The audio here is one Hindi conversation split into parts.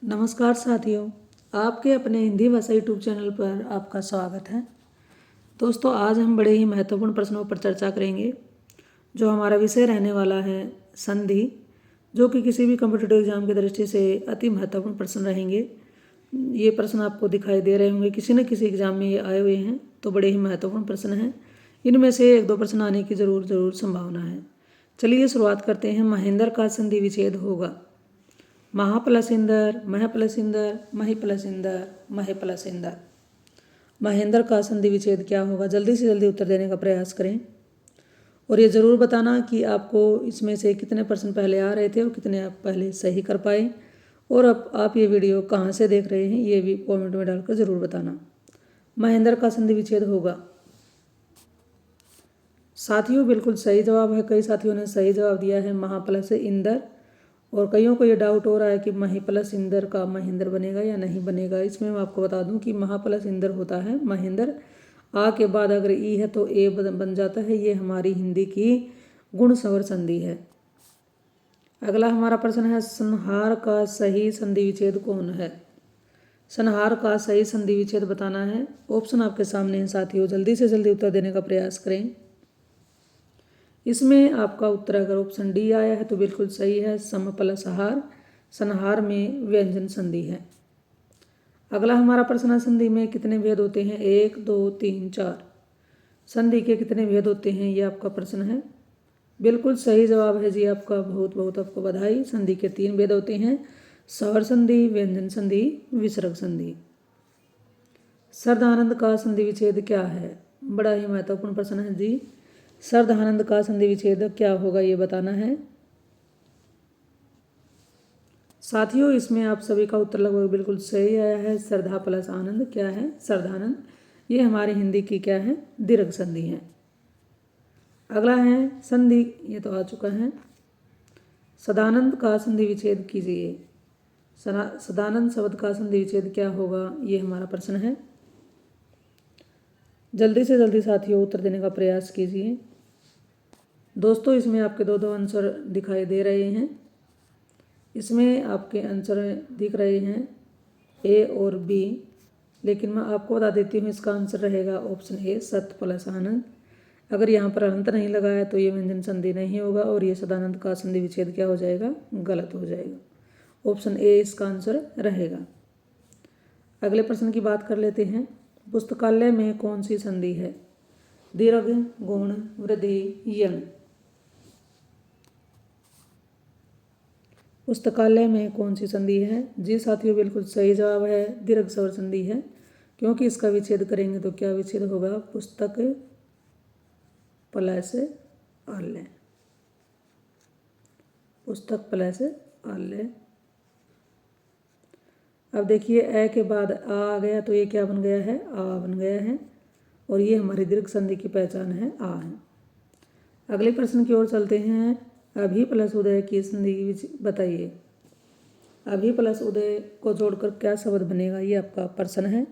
नमस्कार साथियों, आपके अपने हिंदी भाषा यूट्यूब चैनल पर आपका स्वागत है। दोस्तों, आज हम बड़े ही महत्वपूर्ण प्रश्नों पर चर्चा करेंगे। जो हमारा विषय रहने वाला है संधि, जो कि किसी भी कॉम्पिटिटिव एग्जाम की दृष्टि से अति महत्वपूर्ण प्रश्न रहेंगे। ये प्रश्न आपको दिखाई दे रहे होंगे, किसी न किसी एग्जाम में ये आए हुए हैं, तो बड़े ही महत्वपूर्ण प्रश्न हैं। इनमें से एक दो प्रश्न आने की जरूर संभावना है। चलिए शुरुआत करते हैं। महेंद्र का संधि विच्छेद होगा। महा प्लस इंदर, मह प्लस इंदर, मही प्लस इंदर, महे प्लस इंदर। महेंद्र का संधि विच्छेद क्या होगा? जल्दी से जल्दी उत्तर देने का प्रयास करें और ये ज़रूर बताना कि आपको इसमें से कितने प्रश्न पहले आ रहे थे और कितने आप पहले सही कर पाए। और अब आप ये वीडियो कहाँ से देख रहे हैं ये भी कमेंट में डालकर ज़रूर बताना। महेंद्र का संधि विच्छेद होगा। साथियों, बिल्कुल सही जवाब है। कई साथियों ने सही जवाब दिया है महा प्लस इंदर। और कईयों को ये डाउट हो रहा है कि मही प्लस इंदर का महेंद्र बनेगा या नहीं बनेगा। इसमें मैं आपको बता दूं कि महा प्लस इंदर होता है महेंद्र। आ के बाद अगर ई है तो ए बन जाता है। ये हमारी हिंदी की गुण स्वर संधि है। अगला हमारा प्रश्न है, संहार का सही संधि विच्छेद कौन है? संहार का सही संधि विच्छेद बताना है। ऑप्शन आपके सामने है साथियों, जल्दी से जल्दी उत्तर देने का प्रयास करें। इसमें आपका उत्तर अगर ऑप्शन डी आया है तो बिल्कुल सही है, सम प्लस हार। संहार में व्यंजन संधि है। अगला हमारा प्रश्न है, संधि में कितने भेद होते हैं? 1, 2, 3, 4। संधि के कितने भेद होते हैं, ये आपका प्रश्न है। बिल्कुल सही जवाब है जी आपका। बहुत बहुत आपको बधाई। संधि के 3 भेद होते हैं, स्वर संधि, व्यंजन संधि, विसर्ग संधि। सर्वधानंद का संधि विच्छेद क्या है? बड़ा ही महत्वपूर्ण प्रश्न है जी। सर्वधानंद का संधि विच्छेद क्या होगा ये बताना है। साथियों, इसमें आप सभी का उत्तर लगभग बिल्कुल सही आया है। श्रद्धा प्लस आनंद क्या है? सर्वधानंद। ये हमारी हिंदी की क्या है? दीर्घ संधि है। अगला है संधि, ये तो आ चुका है। सदानंद का संधि विच्छेद कीजिए। सदानंद शब्द का संधि विच्छेद क्या होगा, ये हमारा प्रश्न है। जल्दी से जल्दी साथियों उत्तर देने का प्रयास कीजिए। दोस्तों, इसमें आपके दो आंसर दिखाई दे रहे हैं। इसमें आपके आंसर दिख रहे हैं ए और बी, लेकिन मैं आपको बता देती हूँ इसका आंसर रहेगा ऑप्शन ए, सत प्लस आनंद। अगर यहाँ पर अंत नहीं लगाया तो ये व्यंजन संधि नहीं होगा और ये सदानंद का संधि विच्छेद क्या हो जाएगा? गलत हो जाएगा। ऑप्शन ए इसका आंसर रहेगा। अगले प्रश्न की बात कर लेते हैं। पुस्तकालय में कौन सी संधि है? दीर्घ, गुण, वृद्धि, यण। पुस्तकालय में कौन सी संधि है? जी साथियों, बिल्कुल सही जवाब है, दीर्घ स्वर संधि है। क्योंकि इसका विच्छेद करेंगे तो क्या विच्छेद होगा? पुस्तक प्लस आलय। पुस्तक प्लस आलय। अब देखिए, ए के बाद आ गया तो ये क्या बन गया है? आ बन गया है। और ये हमारी दीर्घ संधि की पहचान है, आ है। अगले प्रश्न की ओर चलते हैं। अभी प्लस उदय की संधि बताइए। अभी प्लस उदय को जोड़कर क्या शब्द बनेगा, ये आपका प्रश्न है।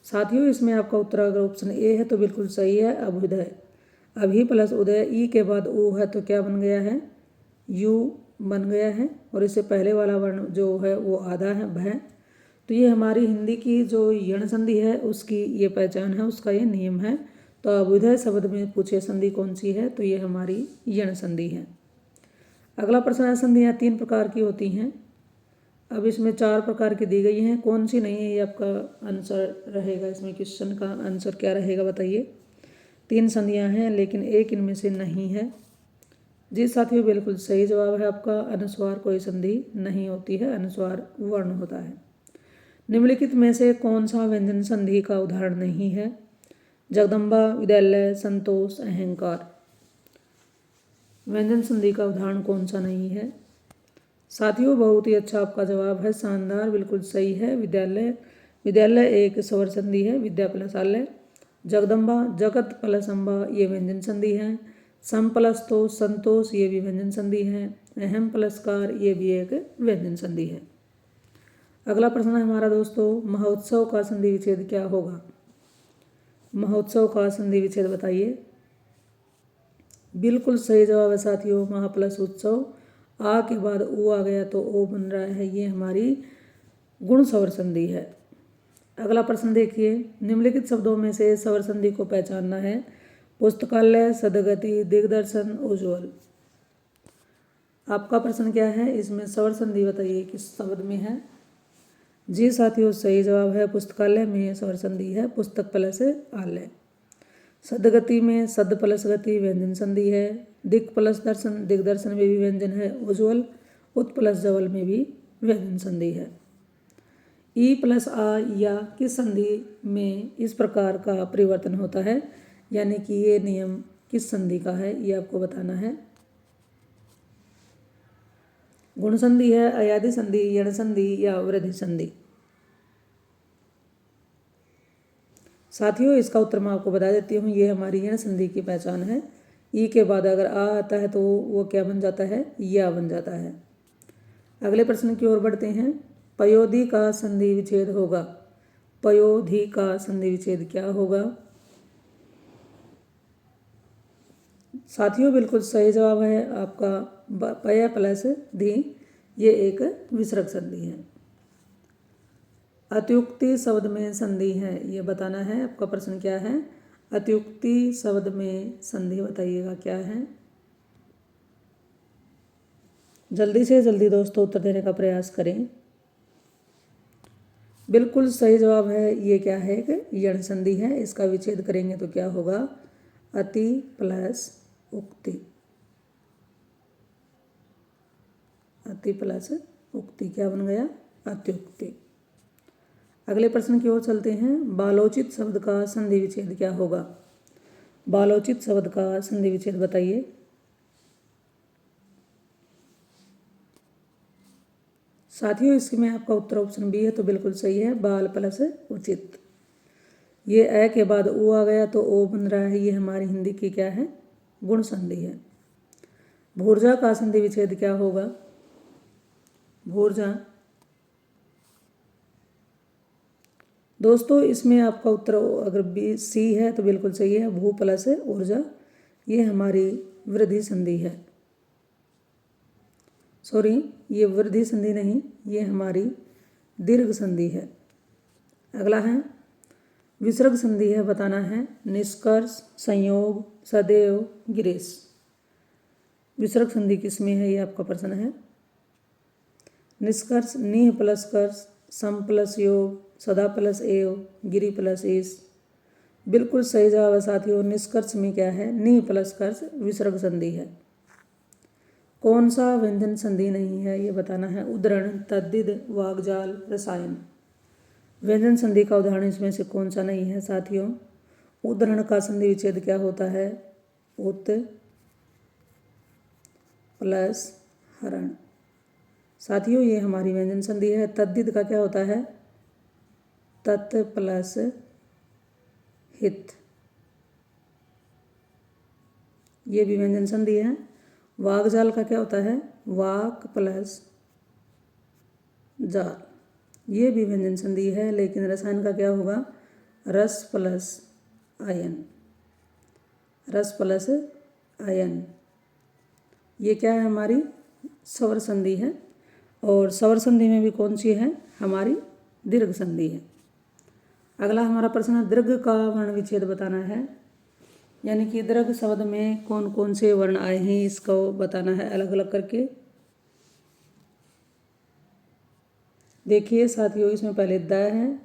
साथियों, इसमें आपका उत्तर अगर ऑप्शन ए है तो बिल्कुल सही है, अभ्युदय। अभी प्लस उदय, ई के बाद ऊ है तो क्या बन गया है? यू बन गया है। और इससे पहले वाला वर्ण जो है वो आधा है, भय। तो ये हमारी हिंदी की जो यण संधि है उसकी ये पहचान है, उसका ये नियम है। तो अभ्युदय शब्द में पूछे संधि कौन सी है, तो ये हमारी यण संधि है। अगला प्रश्न है, संधियाँ 3 प्रकार की होती हैं। अब इसमें 4 प्रकार की दी गई हैं, कौन सी नहीं है ये आपका आंसर रहेगा। इसमें क्वेश्चन का आंसर क्या रहेगा बताइए। 3 संधियाँ हैं लेकिन एक इनमें से नहीं है। जी साथियों, बिल्कुल सही जवाब है आपका। अनुस्वार कोई संधि नहीं होती है, अनुस्वार वर्ण होता है। निम्नलिखित में से कौन सा व्यंजन संधि का उदाहरण नहीं है? जगदम्बा, विद्यालय, संतोष, अहंकार। व्यंजन संधि का उदाहरण कौन सा नहीं है? साथियों, बहुत ही अच्छा आपका जवाब है, शानदार, बिल्कुल सही है। विद्यालय। विद्यालय एक स्वर संधि है, विद्या प्लस आलय। जगदम्बा, जगत प्लस अम्बा, ये व्यंजन संधि है। सम प्लस तो संतोष, ये भी व्यंजन संधि है। अहम प्लस कार, ये भी एक व्यंजन संधि है। अगला प्रश्न है हमारा दोस्तों, महोत्सव का संधि विच्छेद क्या होगा? महोत्सव का संधि विच्छेद बताइए। बिल्कुल सही जवाब है साथियों, महा प्लस उत्सव। आ के बाद ऊ आ गया तो ओ बन रहा है, ये हमारी गुण स्वर संधि है। अगला प्रश्न देखिए, निम्नलिखित शब्दों में से स्वर संधि को पहचानना है। पुस्तकालय, सदगति, दिग्दर्शन, उज्ज्वल। आपका प्रश्न क्या है, इसमें स्वर संधि बताइए किस शब्द में है। जी साथियों, सही जवाब है पुस्तकालय में स्वर संधि है, पुस्तक प्लस आलय। सदगति में सद प्लस गति व्यंजन संधि है। दिक् प्लस दर्शन, दिग्दर्शन में भी व्यंजन है। उज्ज्वल उत प्लस जवल में भी व्यंजन संधि है। ई प्लस आ या किस संधि में इस प्रकार का परिवर्तन होता है, यानी कि ये नियम किस संधि का है, ये आपको बताना है। गुण संधि है, अयादि संधि, यण संधि या वृद्धि संधि। साथियों, इसका उत्तर मैं आपको बता देती हूँ, ये हमारी यण संधि की पहचान है। ई के बाद अगर आ आता है तो वो क्या बन जाता है, या बन जाता है। अगले प्रश्न की ओर बढ़ते हैं। पयोधि का संधि विच्छेद होगा। पयोधि का संधि विच्छेद क्या होगा। साथियों, बिल्कुल सही जवाब है आपका पय प्लस धी, ये एक विसर्ग संधि है। अत्युक्ति शब्द में संधि है, ये बताना है। आपका प्रश्न क्या है, अत्युक्ति शब्द में संधि बताइएगा क्या है। जल्दी से जल्दी दोस्तों उत्तर देने का प्रयास करें। बिल्कुल सही जवाब है, ये क्या है कि यण संधि है। इसका विच्छेद करेंगे तो क्या होगा, अति प्लस उक्ति। अति प्लस उक्ति क्या बन गया, अत्युक्ति। अगले प्रश्न की ओर चलते हैं। बालोचित शब्द का संधि विच्छेद क्या होगा। बालोचित शब्द का संधि विच्छेद बताइए। साथियों, इसमें आपका उत्तर ऑप्शन बी है, तो बिल्कुल सही है, बाल प्लस उचित। ये ए के बाद ऊ आ गया तो ओ बन रहा है, ये हमारी हिंदी की क्या है, गुण संधि है। भूर्जा का संधि विच्छेद क्या होगा। भूर्जा, दोस्तों इसमें आपका उत्तर अगर बी सी है तो बिल्कुल सही है, भू प्लस ऊर्जा, ये हमारी वृद्धि संधि है। सॉरी, ये वृद्धि संधि नहीं, ये हमारी दीर्घ संधि है। अगला है विसर्ग संधि है, बताना है। निष्कर्ष, संयोग, सदैव, गिरीश। विसर्ग संधि किसमें है, ये आपका प्रश्न है। निष्कर्ष निह प्लस कर्ष, सम प्लस योग, सदा प्लस एव, गिरी प्लस ईश। बिल्कुल सही जवाब है साथियों, निष्कर्ष में क्या है, निह प्लस कर्ष विसर्ग संधि है। कौन सा व्यंजन संधि नहीं है, ये बताना है। उद्धरण, तद्धित, वाग्जाल, रसायन। व्यंजन संधि का उदाहरण इसमें से कौन सा नहीं है साथियों। उद्धरण का संधि विच्छेद क्या होता है, उत प्लस हरण। साथियों, ये हमारी व्यंजन संधि है। तद्धित का क्या होता है, तत् प्लस हित, ये भी व्यंजन संधि है। वाग्जाल का क्या होता है, वाक प्लस जाल, ये भी व्यंजन संधि है। लेकिन रसायन का क्या होगा, रस प्लस आयन, रस प्लस आयन, ये क्या है, हमारी स्वर संधि है। और स्वर संधि में भी कौन सी है, हमारी दीर्घ संधि है। अगला हमारा प्रश्न है, दीर्घ का वर्ण विच्छेद बताना है, यानी कि दीर्घ शब्द में कौन कौन से वर्ण आए हैं, इसको बताना है अलग अलग करके। देखिए साथियों, इसमें पहले द है,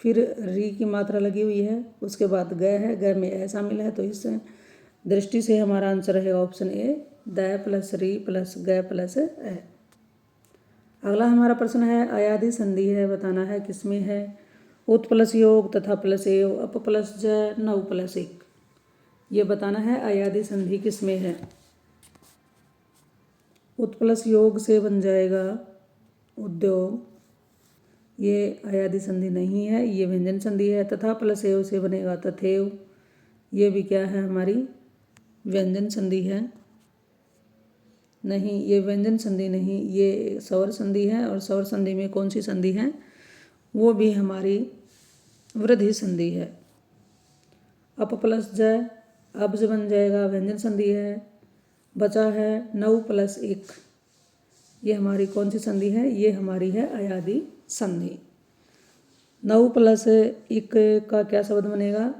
फिर री की मात्रा लगी हुई है, उसके बाद ग है, ग में ए शामिल है, तो इस दृष्टि से हमारा आंसर रहेगा ऑप्शन ए, द प्लस री प्लस ग प्लस ए। अगला हमारा प्रश्न है, अयादि संधि है, बताना है किसमें है। उत प्लस योग, तथा प्लस एव, अप प्लस ज, नौ प्लस एक, ये बताना है अयादि संधि किसमें है। उत प्लस योग से बन जाएगा उद्योग, ये अयादि संधि नहीं है, ये व्यंजन संधि है। तथा प्लस एव से बनेगा तथेव, ये भी क्या है, हमारी व्यंजन संधि है। नहीं, ये व्यंजन संधि नहीं, ये स्वर संधि है। और स्वर संधि में कौन सी संधि है, वो भी हमारी वृद्धि संधि है। अप प्लस ज, अब्ज बन जाएगा, व्यंजन संधि है। बचा है 9 प्लस 1, ये हमारी कौन सी संधि है? ये हमारी है अयादी संधि। 9 + 1 का क्या शब्द बनेगा?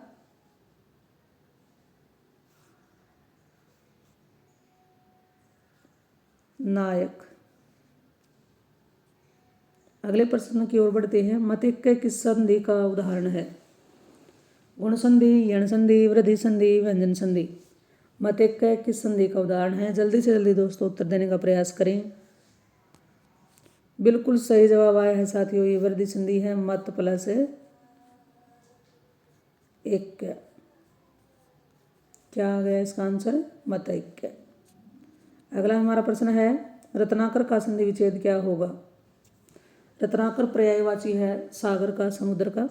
नायक। अगले प्रश्न की ओर बढ़ते हैं। मत 1 किस संधि का उदाहरण है? गुण संधि, यण संधि, वृद्धि संधि, व्यंजन संधि। मत 1 किस संधि का उदाहरण है? जल्दी से जल्दी दोस्तों उत्तर देने का प्रयास करें। बिल्कुल सही जवाब आया है साथियों, ये वृद्धि संधि है। मत + 1 क्या आ गया इसका आंसर? मत 1। अगला हमारा प्रश्न है, रत्नाकर का संधि विच्छेद क्या होगा? रत्नाकर पर्यायवाची है सागर का, समुद्र का।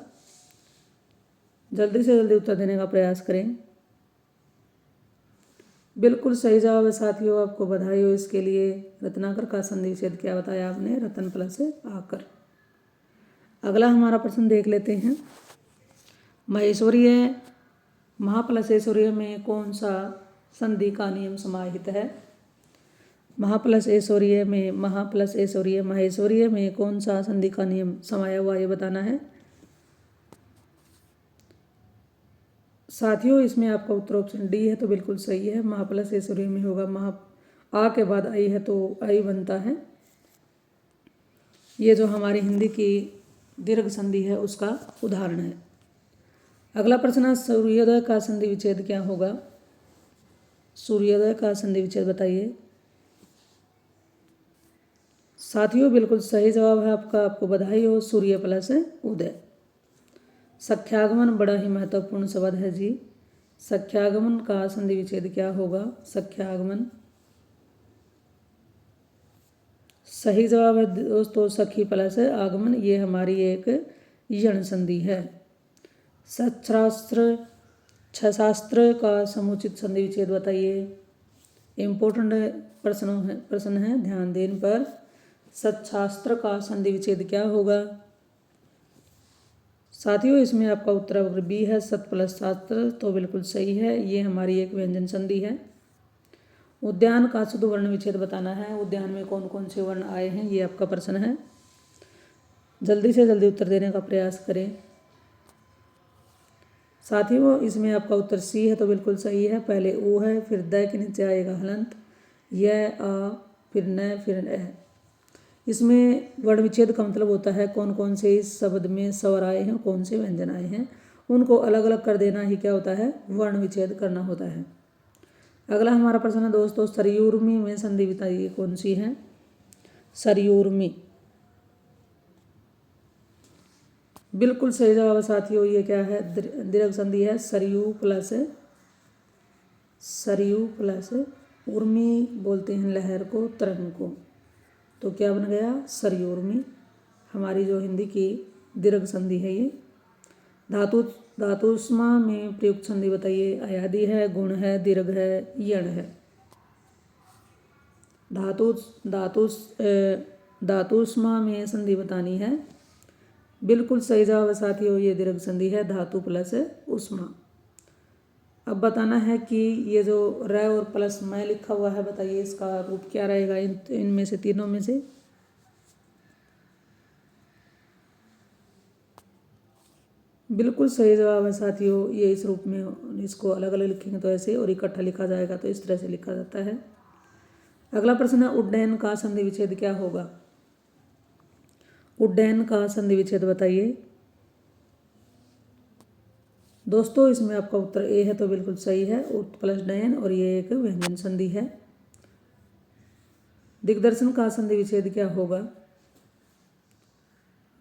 जल्दी से जल्दी उत्तर देने का प्रयास करें। बिल्कुल सही जवाब है साथियों, आपको बधाई हो इसके लिए। रत्नाकर का संधि विच्छेद क्या बताया आपने? रतन + आकर। अगला हमारा प्रश्न देख लेते हैं। महेश्वरीय महा + ऐश्वर्य में कौन सा संधि का नियम समाहित है? महा + ऐश्वर्य में, महा + ऐश्वर्य, महेश्वरीय में कौन सा संधि का नियम समाया हुआ ये बताना है साथियों। इसमें आपका उत्तर ऑप्शन डी है, तो बिल्कुल सही है। महा + ऐश्वर्य में होगा। महा आ के बाद आई है तो आई बनता है। ये जो हमारी हिंदी की दीर्घ संधि है उसका उदाहरण है। अगला प्रश्न, सूर्योदय का संधि विच्छेद क्या होगा? सूर्योदय का संधि विच्छेद बताइए साथियों। बिल्कुल सही जवाब है आपका, आपको बधाई हो। सूर्य + उदय। सख्यागमन बड़ा ही महत्वपूर्ण शब्द है जी। सख्यागमन का संधि विच्छेद क्या होगा? सख्यागमन। सही जवाब है दोस्तों, सखी + आगमन। ये हमारी एक यण संधि है। छशास्त्र का समुचित संधि विच्छेद बताइए। इम्पोर्टेंट प्रश्न है, ध्यान देने पर। सच्छास्त्र का संधि विच्छेद क्या होगा साथियों? इसमें आपका उत्तर अगर बी है, सत + शास्त्र, तो बिल्कुल सही है। ये हमारी एक व्यंजन संधि है। उद्यान का शुद्ध वर्ण विच्छेद बताना है। उद्यान में कौन कौन से वर्ण आए हैं ये आपका प्रश्न है। जल्दी से जल्दी उत्तर देने का प्रयास करें साथियों। इसमें आपका उत्तर सी है, तो बिल्कुल सही है। पहले ओ है, फिर द के नीचे आएगा हलंत, य, आ, फिर न, फिर ए। इसमें वर्ण विच्छेद का मतलब होता है कौन कौन से इस शब्द में स्वर आए हैं, कौन से व्यंजन आए हैं, उनको अलग अलग कर देना ही क्या होता है? वर्ण विच्छेद करना होता है। अगला हमारा प्रश्न है दोस्तों, सरयूर्मी में संधि बताइए कौन सी है? सरयूर्मी। बिल्कुल सही जवाब है साथियों, ये क्या है? दीर्घ संधि है। सरयू + उर्मी बोलते हैं लहर को, तरंग को, तो क्या बन गया? सरयूर्मी। हमारी जो हिंदी की दीर्घ संधि है ये। धातुष्मा में प्रयुक्त संधि बताइए। अयादी है, गुण है, दीर्घ है, यण है। धातुष्मा में संधि बतानी है। बिल्कुल सही जवाब है साथियों, ये दीर्घ संधि है, धातु + उष्मा। अब बताना है कि ये जो र और प्लस मैं लिखा हुआ है, बताइए इसका रूप क्या रहेगा इनमें से तीनों में से? बिल्कुल सही जवाब है साथियों, ये इस रूप में। इसको अलग अलग लिखेंगे तो ऐसे, और इकट्ठा लिखा जाएगा तो इस तरह से लिखा जाता है। अगला प्रश्न है, उड्डयन का संधि विच्छेद क्या होगा? उड्डयन का संधि विच्छेद बताइए दोस्तों। इसमें आपका उत्तर ए है, तो बिल्कुल सही है। उट + डयन, और ये एक व्यंजन संधि है। दिग्दर्शन का संधि विच्छेद क्या होगा?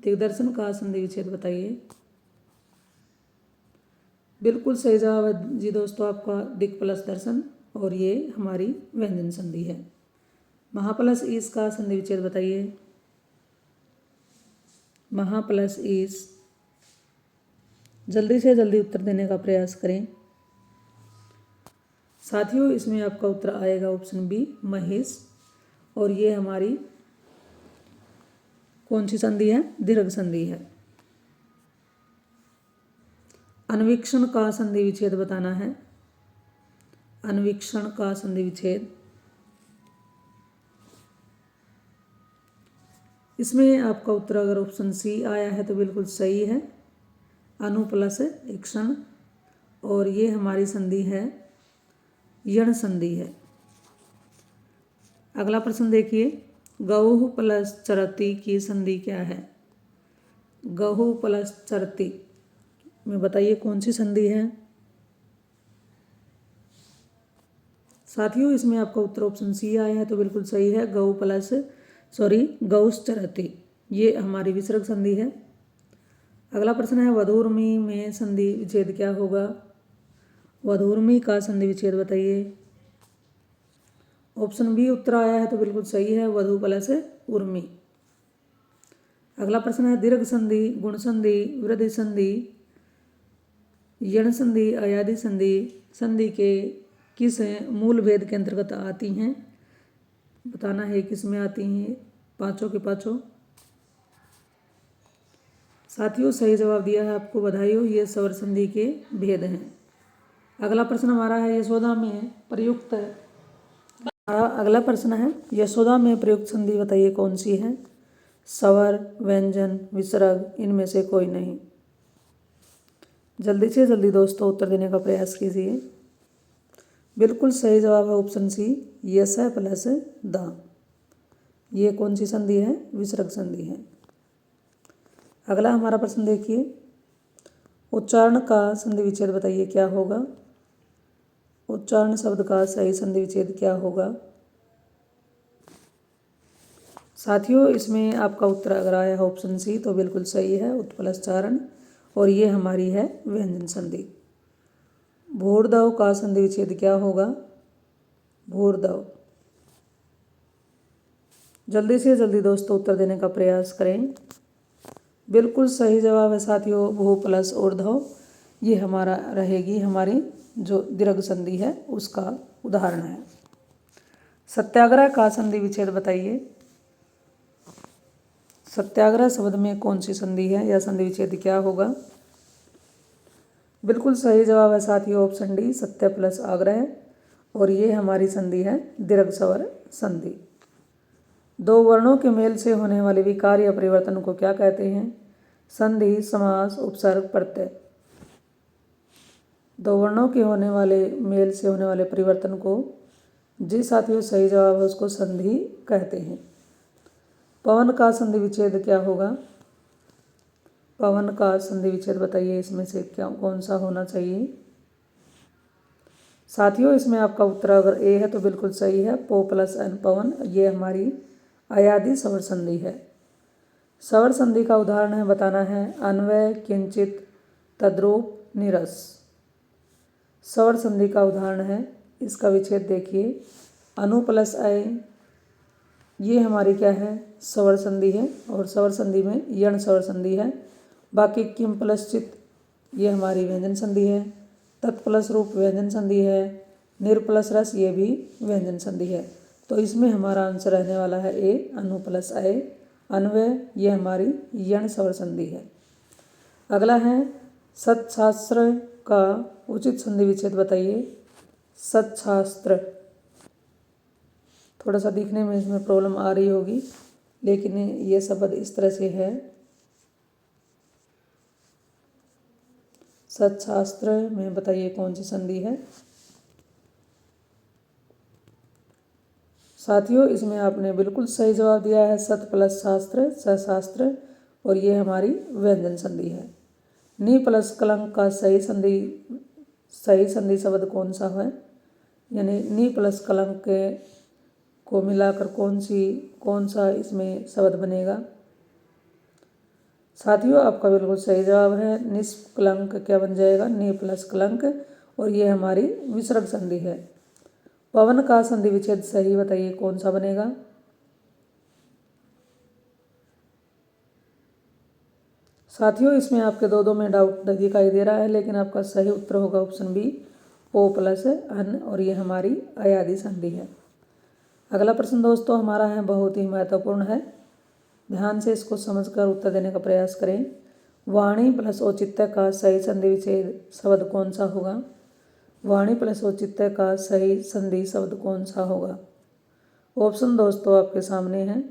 दिग्दर्शन का संधि विच्छेद बताइए। बिल्कुल सही जवाब है जी दोस्तों आपका, दिक् + दर्शन, और ये हमारी व्यंजन संधि है। महा + ईश का संधि विच्छेद बताइए। महा + ईश। जल्दी से जल्दी उत्तर देने का प्रयास करें साथियों। इसमें आपका उत्तर आएगा ऑप्शन बी, महेश, और ये हमारी कौन सी संधि है? दीर्घ संधि है। अन्वीक्षण का संधि विच्छेद बताना है। अन्वीक्षण का संधि विच्छेद। इसमें आपका उत्तर अगर ऑप्शन सी आया है तो बिल्कुल सही है, अनु प्लस क्षण। और ये हमारी संधि है यण संधि है। अगला प्रश्न देखिए, गौः प्लस चरति की संधि क्या है? गौः प्लस चरति में बताइए कौन सी संधि है? साथियों इसमें आपका उत्तर ऑप्शन सी आया है तो बिल्कुल सही है, गौश्च चरति, ये हमारी विसर्ग संधि है। अगला प्रश्न है, वधूर्मी में संधि विच्छेद क्या होगा? वधूर्मी का संधि विच्छेद बताइए। ऑप्शन बी उत्तर आया है तो बिल्कुल सही है, वधु प्लस उर्मी। अगला प्रश्न है, दीर्घ संधि, गुण संधि, वृद्धि संधि, यण संधि, अयादि संधि संधि के किस मूल भेद के अंतर्गत आती हैं? बताना है किस में आती हैं पांचों के पांचों। साथियों सही जवाब दिया है, आपको बधाई हो, ये स्वर संधि के भेद हैं। अगला प्रश्न हमारा है, यशोदा में प्रयुक्त अगला प्रश्न है, यशोदा में प्रयुक्त संधि बताइए कौन सी है? स्वर, व्यंजन, विसर्ग, इनमें से कोई नहीं। जल्दी से जल्दी दोस्तों उत्तर देने का प्रयास कीजिए। बिल्कुल सही जवाब है option C, yes plus the. ये कौन सी संधि है? विसर्ग संधि है। अगला हमारा प्रश्न देखिए, उच्चारण का संधि विच्छेद बताइए क्या होगा? उच्चारण शब्द का सही संधि विच्छेद क्या होगा? साथियों इसमें आपका उत्तर अगर आया है ऑप्शन सी तो बिल्कुल सही है, उत्पलश्चारण, और ये हमारी है व्यंजन संधि। भूर्दव का संधि विच्छेद क्या होगा? भूर्दव। जल्दी से जल्दी दोस्तों उत्तर देने का प्रयास करें। बिल्कुल सही जवाब है साथियों, भू प्लस ऊर्ध्व, ये हमारा रहेगी हमारी जो दीर्घ संधि है उसका उदाहरण है। सत्याग्रह का संधि विच्छेद बताइए। सत्याग्रह शब्द में कौन सी संधि है या संधि विच्छेद क्या होगा? बिल्कुल सही जवाब है साथियों ऑप्शन डी, सत्य प्लस आग्रह, और ये हमारी संधि है दीर्घ स्वर संधि। दो वर्णों के मेल से होने वाले विकार या परिवर्तन को क्या कहते हैं? संधि, समास, उपसर्ग, प्रत्यय। दो वर्णों के होने वाले मेल से होने वाले परिवर्तन को, जी साथियों सही जवाब है, उसको संधि कहते हैं। पवन का संधि विच्छेद क्या होगा? पवन का संधि विच्छेद बताइए, इसमें से क्या कौन सा होना चाहिए? साथियों इसमें आपका उत्तर अगर ए है तो बिल्कुल सही है, पो प्लस एन पवन, ये हमारी अयादि स्वर संधि है। स्वर संधि का उदाहरण है बताना है, अन्वय, किंचित, तद्रूप, निरस। स्वर संधि का उदाहरण है, इसका विच्छेद देखिए, अनु प्लस अय, ये हमारी क्या है? स्वर संधि है, और स्वर संधि में यण स्वर संधि है। बाकी किम प्लस चित, ये हमारी व्यंजन संधि है। तत् प्लस रूप व्यंजन संधि है। निर प्लस रस, ये भी व्यंजन संधि है। तो इसमें हमारा आंसर रहने वाला है ए, अनु प्लस अय, अन्वय, ये हमारी यण स्वर संधि है। अगला है, सत्शास्त्र का उचित संधि विच्छेद बताइए। सत्शास्त्र, थोड़ा सा दिखने में इसमें प्रॉब्लम आ रही होगी, लेकिन ये शब्द इस तरह से है, सत्शास्त्र में बताइए कौन सी संधि है? साथियों इसमें आपने बिल्कुल सही जवाब दिया है, सत प्लस शास्त्र, सशास्त्र, और ये हमारी व्यंजन संधि है। नी प्लस कलंक का सही संधि शब्द कौन सा है? यानी नी प्लस कलंक को मिलाकर कौन सा इसमें शब्द बनेगा? साथियों आपका बिल्कुल सही जवाब है, निष्कलंक क्या बन जाएगा? नी प्लस कलंक, और ये हमारी विसर्ग संधि है। पवन का संधि विच्छेद सही बताइए कौन सा बनेगा? साथियों इसमें आपके दो में डाउट दिखाई दे रहा है, लेकिन आपका सही उत्तर होगा ऑप्शन बी, ओ प्लस अन, और ये हमारी अयादि संधि है। अगला प्रश्न दोस्तों हमारा है, बहुत ही महत्वपूर्ण है, ध्यान से इसको समझकर उत्तर देने का प्रयास करें। वाणी प्लस औचित्य का सही संधि विच्छेद शब्द कौन सा होगा? वाणी प्लस औचित्य का सही संधि शब्द कौन सा होगा? ऑप्शन दोस्तों आपके सामने है।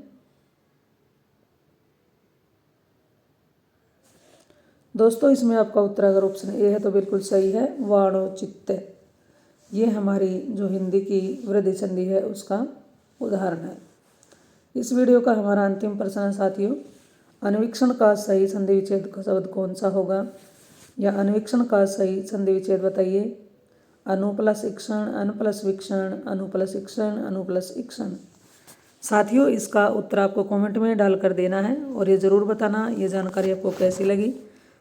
दोस्तों इसमें आपका उत्तर अगर ऑप्शन ए है तो बिल्कुल सही है, वाणोचित्त। ये हमारी जो हिंदी की वृद्धि संधि है उसका उदाहरण है। इस वीडियो का हमारा अंतिम प्रश्न है साथियों, अन्वीक्षण का सही संधि विच्छेद शब्द कौन सा होगा, या अन्वीक्षण का सही संधि विच्छेद बताइए। अनु प्लस इक्षण, अन प्लस वीक्षण, अनु प्लस इक्षण, अनु प्लस इक्षण। साथियों इसका उत्तर आपको कमेंट में डालकर देना है और ये ज़रूर बताना ये जानकारी आपको कैसी लगी।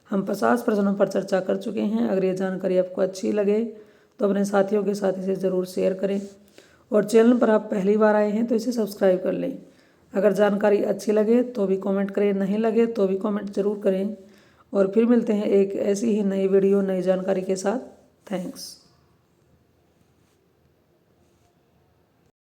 हम 50 प्रश्नों पर चर्चा कर चुके हैं। अगर ये जानकारी आपको अच्छी लगे तो अपने साथियों के साथ इसे ज़रूर शेयर करें और चैनल पर आप पहली बार आए हैं तो इसे सब्सक्राइब कर लें। अगर जानकारी अच्छी लगे तो भी कमेंट करें, नहीं लगे तो भी कमेंट ज़रूर करें। और फिर मिलते हैं एक ऐसी ही नई वीडियो नई जानकारी के साथ। थैंक्स।